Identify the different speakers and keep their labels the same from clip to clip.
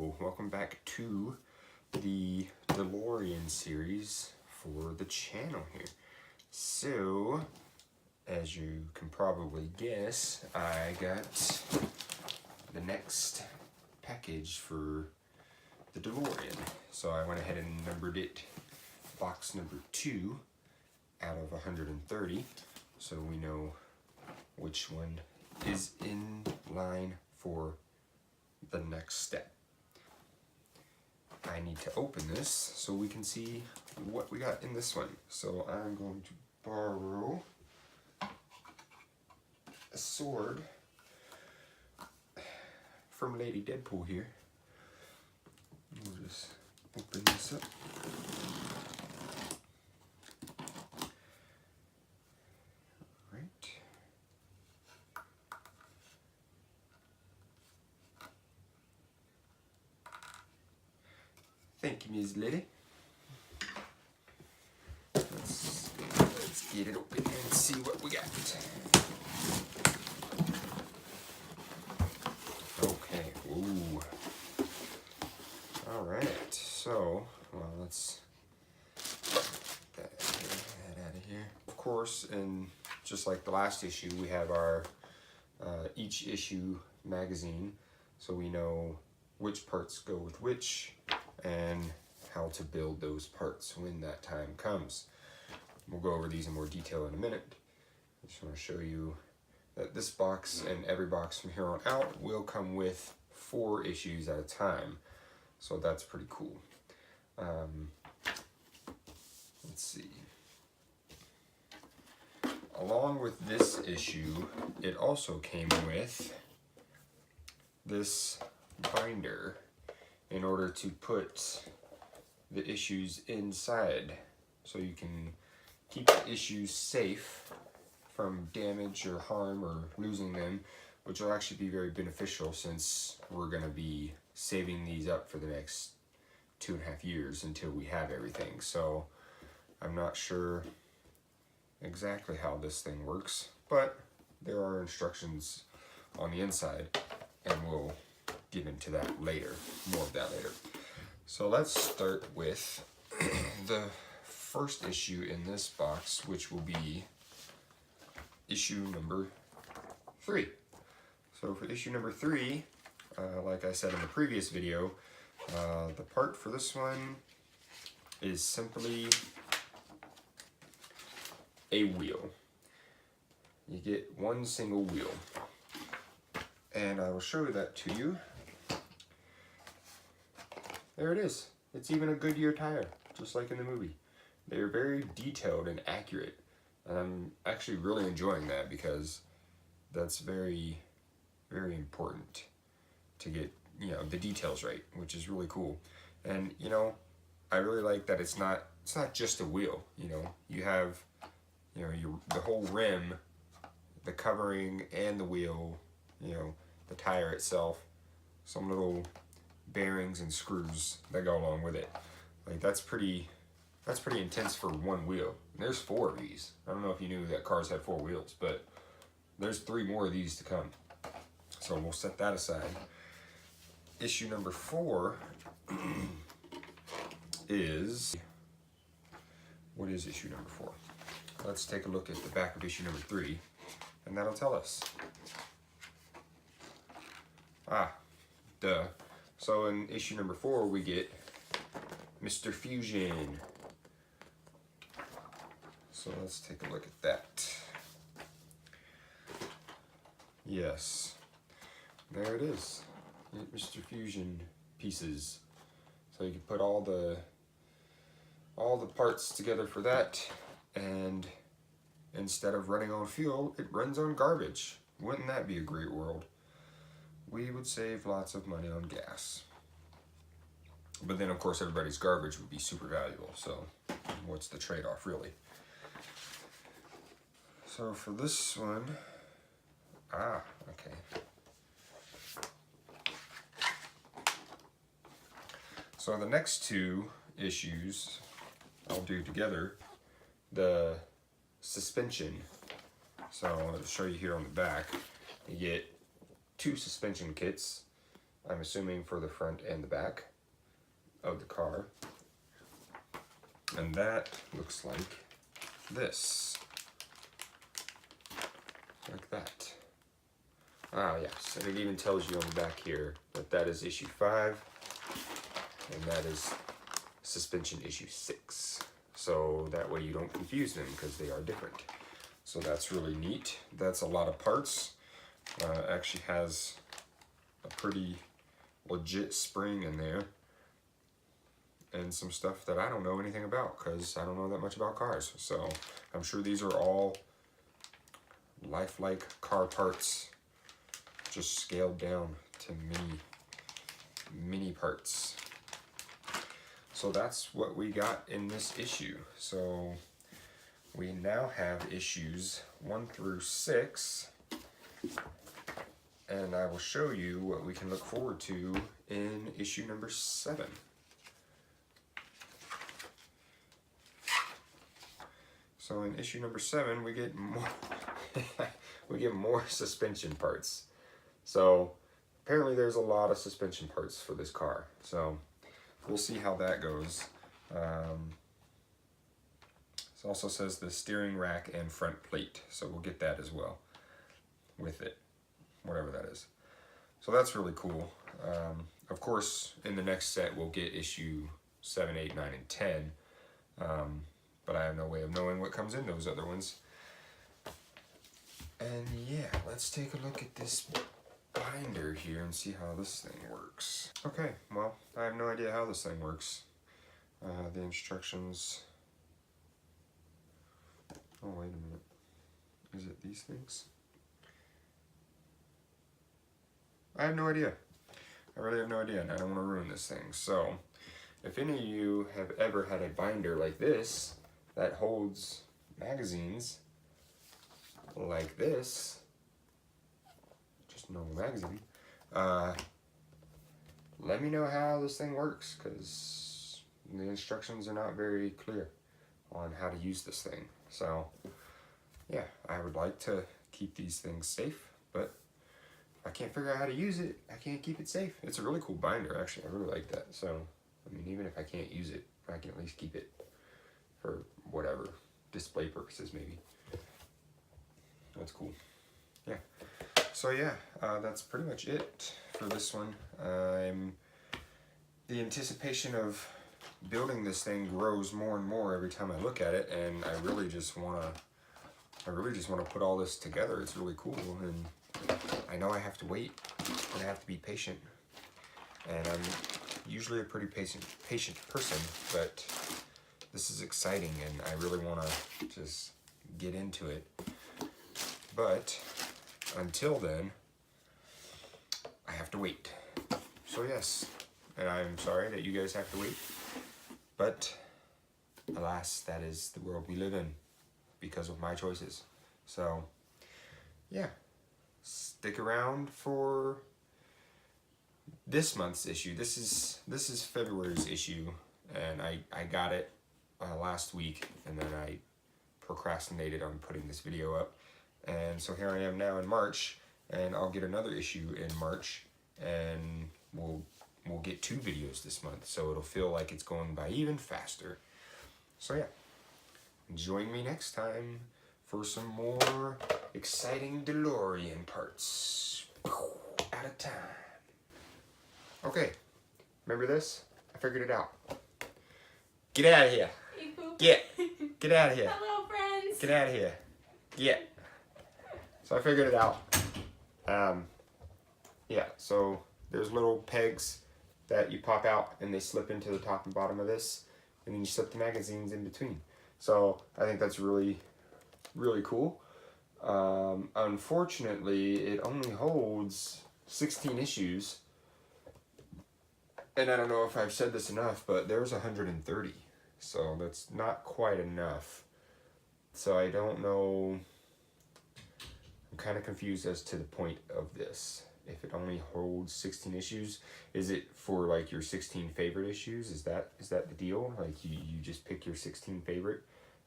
Speaker 1: Hello, welcome back to the Delorean series for the channel here. So, as you can probably guess, I got the next package for the Delorean. So I went ahead and numbered it box number 2 out of 130, so we know which one is in line for the next step. I need to open this so we can see what we got in this one. So I'm going to borrow a sword from Lady Deadpool here. We'll just open this up. Thank you, Ms. Lily. Let's get it open and see what we got. Okay, ooh. Alright, so, well, let's get that out of here. Of course, and just like the last issue, we have our each issue magazine, so we know which parts go with which, and how to build those parts when that time comes. We'll go over these in more detail in a minute. I just want to show you that this box and every box from here on out will come with 4 issues at a time. So that's pretty cool. Let's see. Along with this issue, it also came with this binder in order to put the issues inside, so you can keep the issues safe from damage or harm or losing them, which will actually be very beneficial since we're going to be saving these up for the next 2.5 years until we have everything. So I'm not sure exactly how this thing works, but there are instructions on the inside, and we'll get into that later, more of that later. So let's start with the first issue in this box, which will be issue number 3. So for issue number 3, like I said in the previous video, the part for this one is simply a wheel. You get one single wheel, and I will show that to you. There it is. It's even a Goodyear tire, just like in the movie. They're very detailed and accurate. And I'm actually really enjoying that, because that's very, very important to get, the details right, which is really cool. And, I really like that it's not just a wheel, You have, the whole rim, the covering, and the wheel, the tire itself, some little bearings and screws that go along with it. Like that's pretty intense for one wheel. And there's 4 of these. I don't know if you knew that cars had 4 wheels, but there's 3 more of these to come. So we'll set that aside. Issue number 4 is, what is issue number 4? Let's take a look at the back of issue number 3, and that'll tell us. Duh. So in issue number 4, we get Mr. Fusion. So let's take a look at that. Yes, there it is. Mr. Fusion pieces. So you can put all the parts together for that, and instead of running on fuel, it runs on garbage. Wouldn't that be a great world? We would save lots of money on gas. But then, of course, everybody's garbage would be super valuable. So what's the trade-off, really? So for this one, okay. So the next 2 issues I'll do together, the suspension. So I'll show you here on the back. You get 2 suspension kits. I'm assuming for the front and the back of the car. And that looks like this. Like that. Ah, yes, and it even tells you on the back here that that is issue 5, and that is suspension issue 6. So that way you don't confuse them because they are different. So that's really neat. That's a lot of parts. Actually has a pretty legit spring in there. And some stuff that I don't know anything about because I don't know that much about cars. So I'm sure these are all lifelike car parts, just scaled down to mini parts. So that's what we got in this issue. So we now have issues 1 through 6, and I will show you what we can look forward to in issue number 7. So in issue number 7, we get more we get more suspension parts. So apparently there's a lot of suspension parts for this car. So we'll see how that goes. It also says the steering rack and front plate. So we'll get that as well with it, whatever that is. So that's really cool. Of course, in the next set, we'll get issue 7, 8, 9, and 10. But I have no way of knowing what comes in those other ones. And yeah, let's take a look at this binder here and see how this thing works. Okay, well, I have no idea how this thing works. The instructions... Oh, wait a minute. Is it these things? I have no idea. I really have no idea, and I don't want to ruin this thing. So, if any of you have ever had a binder like this that holds magazines like this, just a normal magazine, let me know how this thing works, because the instructions are not very clear on how to use this thing. So yeah, I would like to keep these things safe, but if I can't figure out how to use it, I can't keep it safe. It's a really cool binder, actually. I really like that. So I mean, even if I can't use it, I can at least keep it for whatever display purposes, maybe. That's cool. Yeah. So yeah, that's pretty much it for this one. The anticipation of building this thing grows more and more every time I look at it, and I really just want to put all this together. It's really cool, and I know I have to wait, and I have to be patient. And I'm usually a pretty patient person, but this is exciting, and I really want to just get into it. But until then, I have to wait. So yes, and I'm sorry that you guys have to wait, but alas, that is the world we live in because of my choices. So yeah, stick around for this month's issue. This is February's issue, and I got it last week, and then I procrastinated on putting this video up. And so here I am now in March, and I'll get another issue in March, and we'll get 2 videos this month, so it'll feel like it's going by even faster. So yeah, join me next time for some more exciting DeLorean parts. Out of time. Okay, remember this? I figured it out. Get out of here. Get out of here.
Speaker 2: Hello, friends.
Speaker 1: Get out of here. Get. So I figured it out. Yeah, so there's little pegs that you pop out and they slip into the top and bottom of this, and then you slip the magazines in between. So I think that's really, really cool. Unfortunately, it only holds 16 issues. And I don't know if I've said this enough, but there's 130. So that's not quite enough. So I don't know. I'm kind of confused as to the point of this. If it only holds 16 issues, is it for like your 16 favorite issues? Is that the deal? Like you just pick your 16 favorite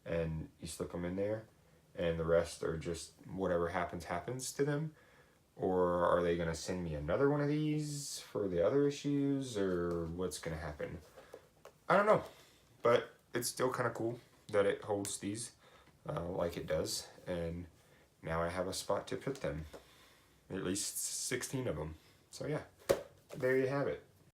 Speaker 1: and you slip them in there, and the rest are just whatever happens to them? Or are they going to send me another one of these for the other issues, or what's going to happen? I don't know, but it's still kind of cool that it holds these like it does, and now I have a spot to put them, at least 16 of them. So yeah, there you have it.